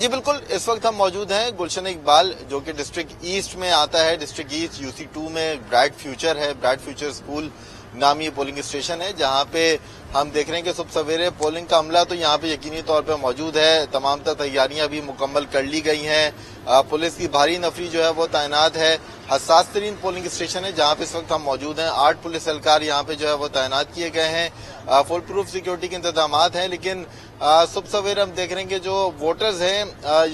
جی بالکل، اس وقت ہم موجود ہیں گلشن اقبال جو کہ ڈسٹرکٹ ایسٹ میں آتا ہے. ڈسٹرکٹ ایسٹ UC2 میں برائٹ فیوچر ہے. برائٹ فیوچر اسکول نامی پولنگ اسٹیشن ہے جہاں پہ ہم دیکھ رہے ہیں کہ صبح سویرے پولنگ کا عملہ تو یہاں پہ یقینی طور پہ موجود ہے. تمام تر تیاریاں بھی مکمل کر لی گئی ہیں. پولیس کی بھاری نفری جو ہے وہ تعینات ہے. حساس ترین پولنگ اسٹیشن ہے جہاں پہ اس وقت ہم موجود ہیں. 8 پولیس اہلکار یہاں پہ جو ہے وہ تعینات کیے گئے ہیں. فل پروف سیکیورٹی کے انتظامات ہیں. لیکن صبح سویرے ہم دیکھ رہے ہیں کہ جو ووٹرز ہیں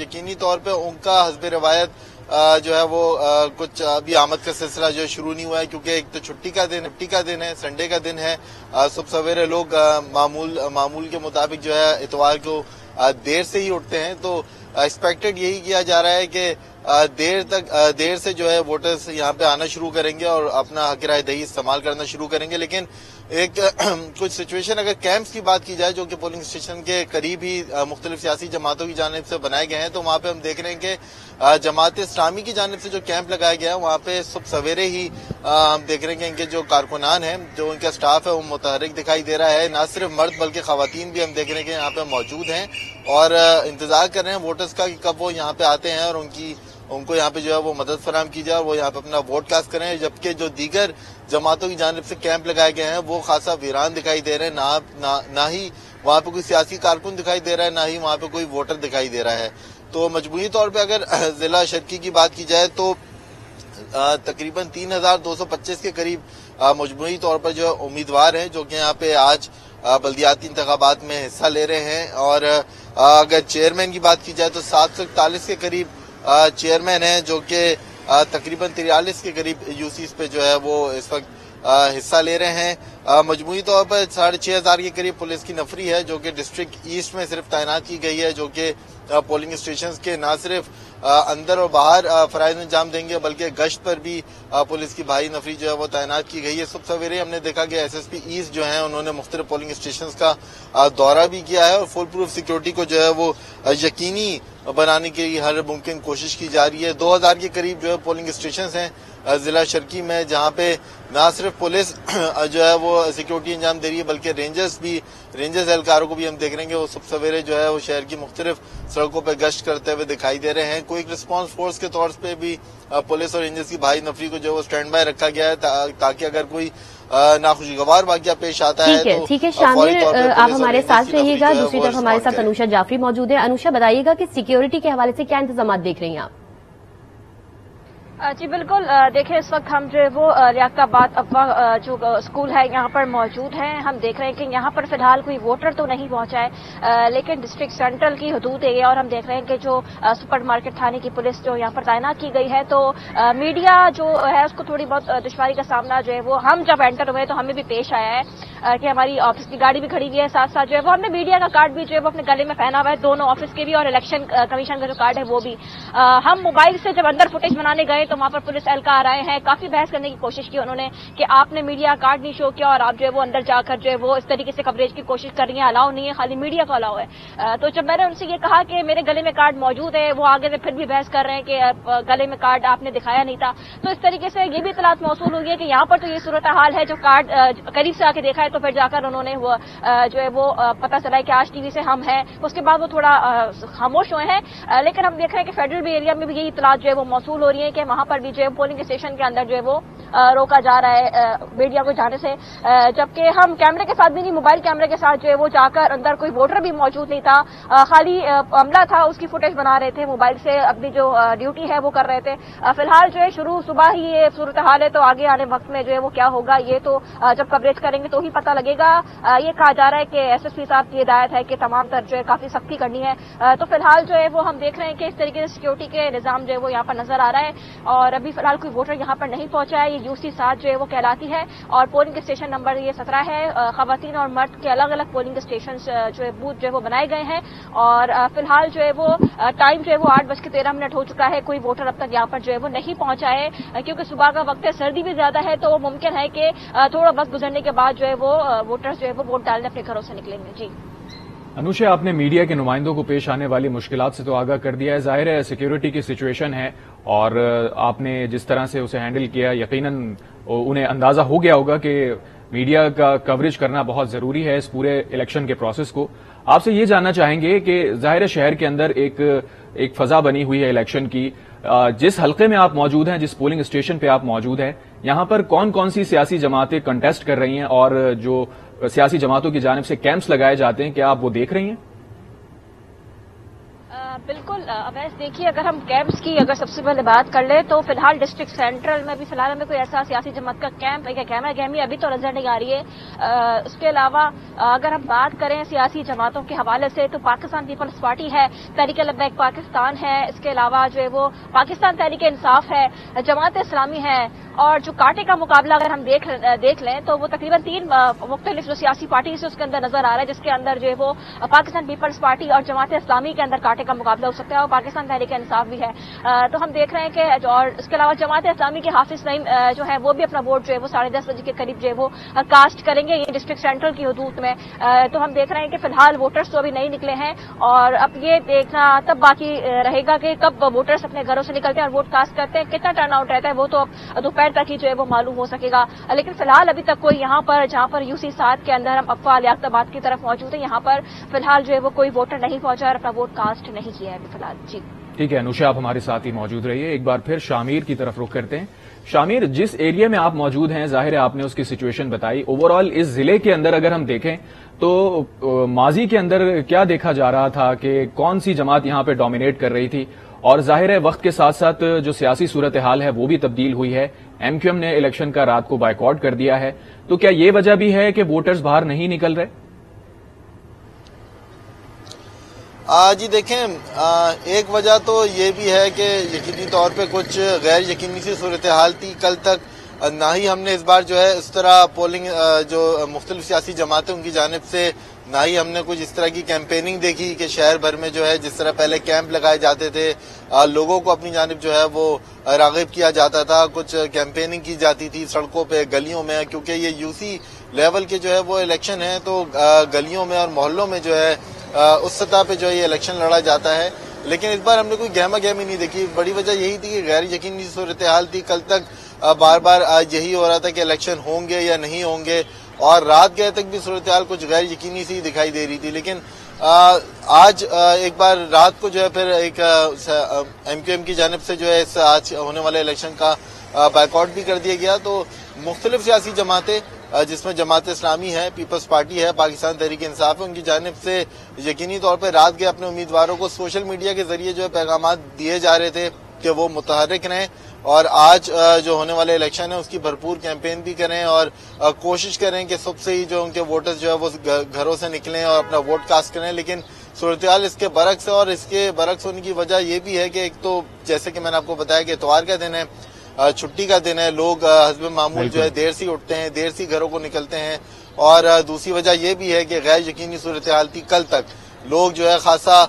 یقینی طور پہ ان کا حسب روایت جو ہے وہ کچھ ابھی آمد کا سلسلہ جو ہے شروع نہیں ہوا ہے کیونکہ ایک تو چھٹی کا دن ہے، سنڈے کا دن ہے. صبح سویرے لوگ معمول کے مطابق جو ہے اتوار کو دیر سے ہی اٹھتے ہیں. تو ایکسپیکٹڈ یہی کیا جا رہا ہے کہ دیر سے جو ہے ووٹرز یہاں پہ آنا شروع کریں گے اور اپنا حق رائے دہی استعمال کرنا شروع کریں گے. لیکن ایک کچھ سچویشن اگر کیمپس کی بات کی جائے جو کہ پولنگ اسٹیشن کے قریب ہی مختلف سیاسی جماعتوں کی جانب سے بنائے گئے ہیں تو وہاں پہ ہم دیکھ رہے ہیں کہ جماعت اسلامی کی جانب سے جو کیمپ لگایا گیا ہے وہاں پہ صبح سویرے ہی ہم دیکھ رہے ہیں کہ ان کے جو کارکنان ہیں، جو ان کا سٹاف ہے وہ متحرک دکھائی دے رہا ہے. نہ صرف مرد بلکہ خواتین بھی ہم دیکھ رہے ہیں کہ یہاں پہ موجود ہیں اور انتظار کر رہے ہیں ووٹرز کا کہ کب وہ یہاں پہ آتے ہیں اور ان کو یہاں پہ جو ہے وہ مدد فراہم کی جائے اور وہ یہاں پہ اپنا ووٹ کاسٹ کریں. جبکہ جو دیگر جماعتوں کی جانب سے کیمپ لگائے گئے ہیں وہ خاصا ویران دکھائی دے رہے ہیں. نہ ہی وہاں پہ کوئی سیاسی کارکن دکھائی دے رہا ہے، نہ ہی وہاں پہ کوئی ووٹر دکھائی دے رہا ہے. تو مجموعی طور پہ اگر ضلع شرقی کی بات کی جائے تو تقریباً 3225 کے قریب مجموعی طور پر جو امیدوار ہیں جو کہ یہاں پہ آج بلدیاتی انتخابات میں حصہ لے رہے ہیں. اور اگر چیئرمین کی بات کی جائے تو 741 کے قریب چیئرمین ہیں جو کہ تقریباً 43 کے قریب UCs پہ جو ہے وہ اس وقت حصہ لے رہے ہیں. مجموعی طور پر 6500 کے قریب پولیس کی نفری ہے جو کہ ڈسٹرکٹ ایسٹ میں صرف تعینات کی گئی ہے، جو کہ پولنگ اسٹیشنز کے نہ صرف اندر اور باہر فرائض انجام دیں گے بلکہ گشت پر بھی پولیس کی بھاری نفری جو ہے وہ تعینات کی گئی ہے. صبح سویرے ہم نے دیکھا کہ SSP ایسٹ جو ہیں انہوں نے مختلف پولنگ اسٹیشنز کا دورہ بھی کیا ہے اور فل پروف سیکیورٹی کو جو ہے وہ یقینی بنانے کے لیے ہر ممکن کوشش کی جا رہی ہے. 2000 کے قریب جو ہے پولنگ اسٹیشنز ہیں ضلع شرقی میں جہاں پہ نہ صرف پولیس جو ہے وہ سیکیورٹی انجام دے رہی ہے بلکہ رینجرز اہلکاروں کو بھی ہم دیکھ رہے ہیں کہ وہ صبح سویرے جو ہے وہ شہر کی مختلف سڑکوں پہ گشت کرتے ہوئے دکھائی دے رہے ہیں. کوئی رسپانس فورس کے طور پہ بھی پولیس اور رینجرز کی بھاری نفری کو جو ہے وہ سٹینڈ بائی رکھا گیا ہے تاکہ اگر کوئی ناخوشگوار واقعہ پیش آتا ہے تو ٹھیک ہے. شامل آپ ہمارے ساتھ رہیے گا. دوسری طرف ہمارے ساتھ انوشا جعفری موجود ہے. انوشا بتائیے گا کہ سیکیورٹی کے حوالے سے کیا انتظامات دیکھ رہی ہیں آپ؟ جی بالکل، دیکھیں اس وقت ہم جو ہے وہ لیاقت آباد افواہ جو اسکول ہے یہاں پر موجود ہیں. ہم دیکھ رہے ہیں کہ یہاں پر فی الحال کوئی ووٹر تو نہیں پہنچا ہے لیکن ڈسٹرکٹ سینٹرل کی حدود ہے اور ہم دیکھ رہے ہیں کہ جو سپر مارکیٹ تھانے کی پولیس جو یہاں پر تعینات کی گئی ہے تو میڈیا جو ہے اس کو تھوڑی بہت دشواری کا سامنا جو ہے وہ ہم جب انٹر ہوئے تو ہمیں بھی پیش آیا ہے کہ ہماری آفس کی گاڑی بھی کھڑی ہوئی ہے، ساتھ ساتھ جو ہے وہ ہم نے میڈیا کا کارڈ بھی جو ہے وہ اپنے گلے میں پہنا ہوا ہے، دونوں آفس کے بھی اور الیکشن کمیشن کا جو کارڈ ہے وہ بھی. ہم موبائل سے جب اندر فوٹیج بنانے گئے تو وہاں پر پولیس اہلکار آئے ہیں، کافی بحث کرنے کی کوشش کی انہوں نے کہ آپ نے میڈیا کارڈ نہیں شو کیا اور آپ جو ہے وہ اندر جا کر جو ہے وہ اس طریقے سے کوریج کی کوشش کر رہی ہیں. الاؤ نہیں ہے، خالی میڈیا کو الاؤ ہے. تو جب میں نے ان سے یہ کہا کہ میرے گلے میں کارڈ موجود ہے، وہ آگے سے پھر بھی بحث کر رہے ہیں کہ گلے میں کارڈ آپ نے دکھایا نہیں تھا. تو اس طریقے سے یہ بھی اطلاعات موصول ہوئی ہے کہ یہاں پر تو یہ صورتحال ہے. جو کارڈ قریب سے آ کے دیکھا ہے تو پھر جا کر انہوں نے جو ہے وہ پتہ چلا ہے کہ آج TV سے ہم ہیں. اس کے بعد وہ تھوڑا خاموش ہوئے ہیں. لیکن ہم دیکھ رہے ہیں کہ فیڈرل بھی ایریا میں بھی یہی اطلاعات جو ہے وہ موصول ہو رہی ہیں کہ وہاں پر بھی جو ہے پولنگ اسٹیشن کے اندر جو ہے وہ روکا جا رہا ہے میڈیا کو جانے سے. جبکہ ہم کیمرے کے ساتھ بھی نہیں، موبائل کیمرے کے ساتھ جو ہے وہ جا کر اندر کوئی ووٹر بھی موجود نہیں تھا، خالی عملہ تھا اس کی فوٹیج بنا رہے تھے، موبائل سے اپنی جو ڈیوٹی ہے وہ کر رہے تھے. فی الحال جو ہے شروع صبح ہی یہ صورتحال ہے تو آگے آنے وقت میں جو ہے وہ کیا ہوگا یہ تو جب کوریج کریں گے تو ہی پتہ لگے گا. یہ کہا جا رہا ہے کہ SSP صاحب کی ہدایت ہے کہ تمام تر جو ہے کافی سختی کرنی ہے. تو فی الحال جو ہے وہ ہم دیکھ رہے ہیں کہ اس طریقے سے سیکیورٹی کے نظام جو ہے وہ یہاں پر نظر آ رہا ہے اور ابھی فی الحال کوئی ووٹر یہاں پر نہیں پہنچا ہے. یہ UC7 جو ہے وہ کہلاتی ہے اور پولنگ اسٹیشن نمبر یہ 17 ہے. خواتین اور مرد کے الگ الگ پولنگ اسٹیشن جو ہے بوتھ جو ہے وہ بنائے گئے ہیں اور فی الحال جو ہے وہ ٹائم جو ہے وہ 8:13 ہو چکا ہے. کوئی ووٹر اب تک یہاں پر جو ہے وہ نہیں پہنچا ہے کیونکہ صبح کا وقت ہے، سردی بھی زیادہ ہے تو ممکن ہے کہ تھوڑا وقت گزرنے کے بعد جو ہے وہ ووٹرز جو ہے وہ ووٹ ڈالنے اپنے گھروں سے نکلیں گے. جی انوشا، آپ نے میڈیا کے نمائندوں کو پیش آنے والی مشکلات سے تو آگاہ کر دیا ہے. ظاہر ہے سیکیورٹی کی سچویشن ہے اور آپ نے جس طرح سے اسے ہینڈل کیا یقیناً انہیں اندازہ ہو گیا ہوگا کہ میڈیا کا کوریج کرنا بہت ضروری ہے اس پورے الیکشن کے پروسیس کو. آپ سے یہ جاننا چاہیں گے کہ ظاہر شہر کے اندر ایک فضا بنی ہوئی ہے الیکشن کی. جس حلقے میں آپ موجود ہیں، جس پولنگ اسٹیشن پہ آپ موجود ہیں، یہاں پر کون کون سی سیاسی جماعتیں کنٹیسٹ کر رہی ہیں اور جو سیاسی جماعتوں کی جانب سے کیمپس لگائے جاتے ہیں، کیا آپ وہ دیکھ رہی ہیں؟ بالکل اویس، دیکھیے اگر ہم کیمپس کی اگر سب سے پہلے بات کر لیں تو فی الحال ڈسٹرکٹ سینٹرل میں بھی فی الحال ہمیں کوئی ایسا سیاسی جماعت کا کیمپ یا گہما گہمی ابھی تو نظر نہیں آ رہی ہے. اس کے علاوہ اگر ہم بات کریں سیاسی جماعتوں کے حوالے سے تو پاکستان پیپلز پارٹی ہے، تحریک لبیک پاکستان ہے، اس کے علاوہ جو ہے وہ پاکستان تحریک انصاف ہے، جماعت اسلامی ہے، اور جو کانٹے کا مقابلہ اگر ہم دیکھ لیں تو وہ تقریباً 3 مختلف جو سیاسی پارٹیز اس کے اندر نظر آ رہا ہے، جس کے اندر جو ہے وہ پاکستان پیپلز پارٹی اور جماعت اسلامی کے اندر کانٹے کا مقابلہ ہو سکتا ہے، اور پاکستان تحریک انصاف بھی ہے. تو ہم دیکھ رہے ہیں کہ اور اس کے علاوہ جماعت اسلامی کے حافظ نعیم جو ہے وہ بھی اپنا ووٹ جو ہے وہ 10:30 بجے کے قریب جو ہے وہ کاسٹ کریں گے یہ ڈسٹرکٹ سینٹرل کی حدود میں. تو ہم دیکھ رہے ہیں کہ فی الحال ووٹرز تو ابھی نہیں نکلے ہیں، اور اب یہ دیکھنا تب باقی رہے گا کہ کب ووٹرز اپنے گھروں سے نکلتے ہیں اور ووٹ کاسٹ کرتے ہیں. کتنا ٹرن آؤٹ رہتا ہے وہ تو اب دوپہر تک ہی جو ہے وہ معلوم ہو سکے گا. لیکن فی الحال ابھی تک کوئی یہاں پر جہاں پر UC 7 کے اندر ہم افوا لیاقت آباد کی طرف موجود ہیں، یہاں پر فی الحال جو ہے وہ کوئی ووٹر نہیں پہنچا اور اپنا ووٹ کاسٹ نہیں کیا ہے ابھی فی الحال. جی ٹھیک ہے انوشا، آپ ہمارے ساتھ ہی موجود رہیے. ایک بار پھر شامیر کی طرف رخ کرتے ہیں. شامیر، جس ایریا میں آپ موجود ہیں ظاہر ہے آپ نے اس کی سچویشن بتائی. اوور آل اس ضلع کے اندر اگر ہم دیکھیں تو ماضی کے اندر کیا دیکھا جا رہا تھا کہ کون سی جماعت یہاں پہ ڈومینیٹ کر رہی تھی، اور ظاہر ہے وقت کے ساتھ ساتھ جو سیاسی صورتحال ہے وہ بھی تبدیل ہوئی ہے. MQM نے الیکشن کا رات کو بائیکاٹ کر دیا ہے، تو کیا یہ وجہ بھی ہے کہ ووٹرز باہر نہیں نکل رہے؟ جی دیکھیں، ایک وجہ تو یہ بھی ہے کہ یقینی طور پہ کچھ غیر یقینی سی صورتحال تھی. کل تک نہ ہی ہم نے اس بار جو ہے اس طرح پولنگ جو مختلف سیاسی جماعتیں ان کی جانب سے نہ ہی ہم نے کچھ اس طرح کی کیمپیننگ دیکھی کہ شہر بھر میں جو ہے جس طرح پہلے کیمپ لگائے جاتے تھے، لوگوں کو اپنی جانب جو ہے وہ راغب کیا جاتا تھا، کچھ کیمپیننگ کی جاتی تھی سڑکوں پہ، گلیوں میں، کیونکہ یہ UC لیول کے جو ہے وہ الیکشن ہے تو گلیوں میں اور محلوں میں جو ہے اس سطح پہ جو ہے یہ الیکشن لڑا جاتا ہے. لیکن اس بار ہم نے کوئی گہما گہمی نہیں دیکھی. بڑی وجہ یہی تھی کہ غیر یقینی صورتحال تھی. کل تک بار بار یہی ہو رہا تھا کہ الیکشن ہوں گے یا نہیں ہوں گے، اور رات گئے تک بھی صورتحال کچھ غیر یقینی سی دکھائی دے رہی تھی. لیکن آج ایک بار رات کو جو ہے پھر ایک MQM کی جانب سے جو ہے اس آج ہونے والے الیکشن کا بائیکاٹ بھی کر دیا گیا. تو مختلف سیاسی جماعتیں جس میں جماعت اسلامی ہے، پیپلز پارٹی ہے، پاکستان تحریک انصاف ہے، ان کی جانب سے یقینی طور پہ رات کے اپنے امیدواروں کو سوشل میڈیا کے ذریعے جو ہے پیغامات دیے جا رہے تھے کہ وہ متحرک رہیں اور آج جو ہونے والے الیکشن ہے اس کی بھرپور کیمپین بھی کریں اور کوشش کریں کہ سب سے ہی جو ان کے ووٹرز جو ہے وہ گھروں سے نکلیں اور اپنا ووٹ کاسٹ کریں. لیکن صورتحال اس کے برعکس ہے، اور اس کے برعکس ہونے کی وجہ یہ بھی ہے کہ ایک تو جیسے کہ میں نے آپ کو بتایا کہ اتوار کا دن ہے، چھٹی کا دن ہے، لوگ حسب معمول جو ہے دیر سے اٹھتے ہیں، دیر سے گھروں کو نکلتے ہیں. اور دوسری وجہ یہ بھی ہے کہ غیر یقینی صورتحال تھی. کل تک لوگ جو ہے خاصا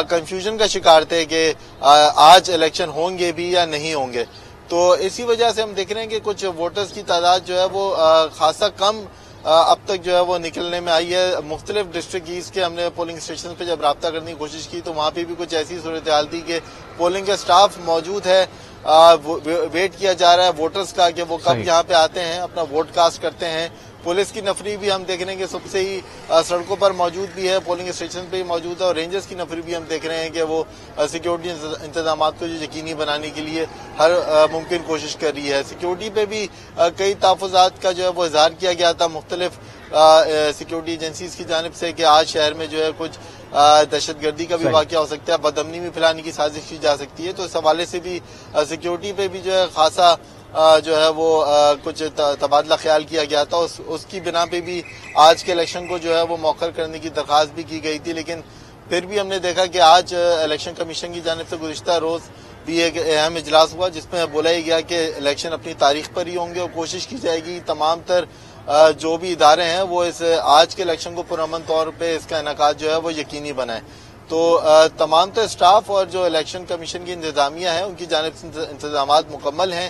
کنفیوژن کا شکار تھے کہ آج الیکشن ہوں گے بھی یا نہیں ہوں گے. تو اسی وجہ سے ہم دیکھ رہے ہیں کہ کچھ ووٹرز کی تعداد جو ہے وہ خاصا کم اب تک جو ہے وہ نکلنے میں آئی ہے. مختلف ڈسٹرکٹ ایسٹ کے ہم نے پولنگ اسٹیشن پہ جب رابطہ کرنے کی کوشش کی تو وہاں پہ بھی کچھ ایسی صورتحال تھی کہ پولنگ کا سٹاف موجود ہے، ویٹ کیا جا رہا ہے ووٹرز کا کہ وہ کب یہاں پہ آتے ہیں، اپنا ووٹ کاسٹ کرتے ہیں. پولیس کی نفری بھی ہم دیکھ رہے ہیں کہ سب سے ہی سڑکوں پر موجود بھی ہے، پولنگ اسٹیشن پہ ہی موجود ہے، اور رینجرز کی نفری بھی ہم دیکھ رہے ہیں کہ وہ سیکیورٹی انتظامات کو جو یقینی بنانے کے لیے ہر ممکن کوشش کر رہی ہے. سیکیورٹی پہ بھی کئی تحفظات کا جو ہے وہ اظہار کیا گیا تھا مختلف سیکیورٹی ایجنسیز کی جانب سے کہ آج شہر میں جو ہے کچھ دہشت گردی کا بھی واقعہ ہو سکتا ہے، بدامنی بھی پھیلانے کی سازش کی جا سکتی ہے. تو اس حوالے سے بھی سیکیورٹی پہ بھی جو ہے خاصا جو ہے وہ کچھ تبادلہ خیال کیا گیا تھا. اس کی بنا پہ بھی آج کے الیکشن کو جو ہے وہ مؤخر کرنے کی درخواست بھی کی گئی تھی. لیکن پھر بھی ہم نے دیکھا کہ آج الیکشن کمیشن کی جانب سے گزشتہ روز بھی ایک اہم اجلاس ہوا جس میں بولا ہی گیا کہ الیکشن اپنی تاریخ پر ہی ہوں گے اور کوشش کی جائے گی تمام تر جو بھی ادارے ہیں وہ اس آج کے الیکشن کو پرامن طور پہ اس کا انعقاد جو ہے وہ یقینی بنائے. تو تمام تر اسٹاف اور جو الیکشن کمیشن کی انتظامیہ ہے ان کی جانب سے انتظامات مکمل ہیں.